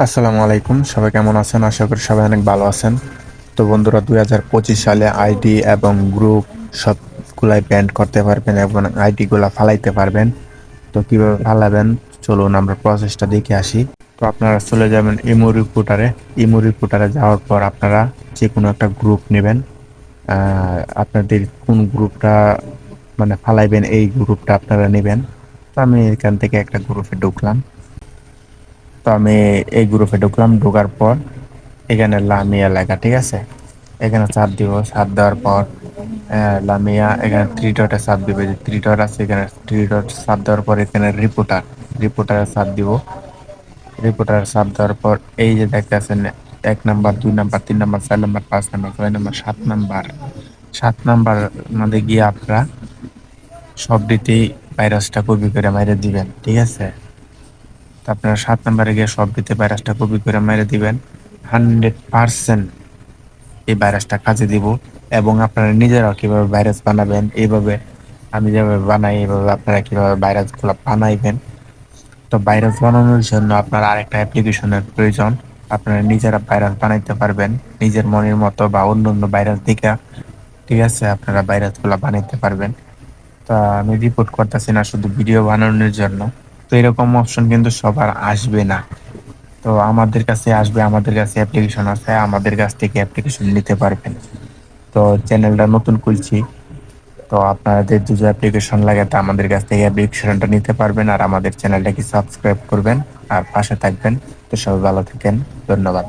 আসসালামু আলাইকুম, সবাই কেমন আছেন? আশা করি সবাই অনেক ভালো আছেন। তো বন্ধুরা, 2025 সালে আইডি এবং গ্রুপ সবগুলাই ব্যান্ড করতে পারবেন এবং আইডি গুলা ফালাইতে পারবেন। তো কিভাবে ফালাবেন, চলুন আমরা প্রসেসটা দেখে আসি। তো আপনারা চলে যাবেন ইমো রিক্রুটারে। ইমো রিক্রুটারে যাওয়ার পর আপনারা যে কোনো একটা গ্রুপ নেবেন। আপনাদের কোন গ্রুপটা মানে ফালাইবেন, এই গ্রুপটা আপনারা নেবেন। তো আমি এখান থেকে একটা গ্রুপে ঢুকলাম। তো আমি এই গ্রুপে ঢুকলাম, ঢোকার পর এখানে লামিয়া লেখা, ঠিক আছে। এখানে চাপ দিব, চাপ দেওয়ার পর লামিয়া, এখানে থ্রি ডটে চাপ দিবে, যে থ্রি ডট আছে এখানে থ্রি ডট চাপ দেওয়ার পর এখানে রিপোর্টার, রিপোর্টারে চাপ দিব। রিপোর্টারে চাপ দেওয়ার পর এই যে দেখতেছেন 1 number, 2 number, 3 number, 4 number, 5 number, 6 number, 7 number, 7 number মধ্যে গিয়ে আপনারা সব দিতেই ভাইরাসটা কপি করে মাইরে দিবেন, ঠিক আছে। তো আপনারা 7 নাম্বারে গিয়ে সব দিতে ভাইরাসটা কপি করে মেরে দিবেন। 100% এই ভাইরাসটা কাজে দিব। এবং আপনারা নিজেরাও কিভাবে ভাইরাস বানাবেন, এইভাবে আমি যেভাবে বানাই এইভাবে আপনারা কিভাবে ভাইরাস গুলো বানাইবেন। তো ভাইরাস বানানোর জন্য আপনার আরেকটা অ্যাপ্লিকেশনের প্রয়োজন। আপনারা নিজেরা ভাইরাস বানাইতে পারবেন নিজের মনের মতো বা অন্য অন্য ভাইরাস দিকে, ঠিক আছে। আপনারা ভাইরাস গুলা বানাইতে পারবেন। তা আমি রিপোর্ট করতেছি না শুধু ভিডিও বানানোর জন্য। তো এরকম অপশন কিন্তু সবার আসবে না। তো আমাদের কাছে আসবে, আমাদের কাছে অ্যাপ্লিকেশন আছে, আমাদের কাছ থেকে অ্যাপ্লিকেশন নিতে পারবেন। তো চ্যানেলটা নতুন খুলছি, তো আপনাদের যদি অ্যাপ্লিকেশন লাগে তা আমাদের কাছ থেকে অ্যাপ্লিকেশনটা নিতে পারবেন, আর আমাদের চ্যানেলটাকে সাবস্ক্রাইব করবেন আর পাশে থাকবেন। তো সবাই ভালো থাকেন, ধন্যবাদ।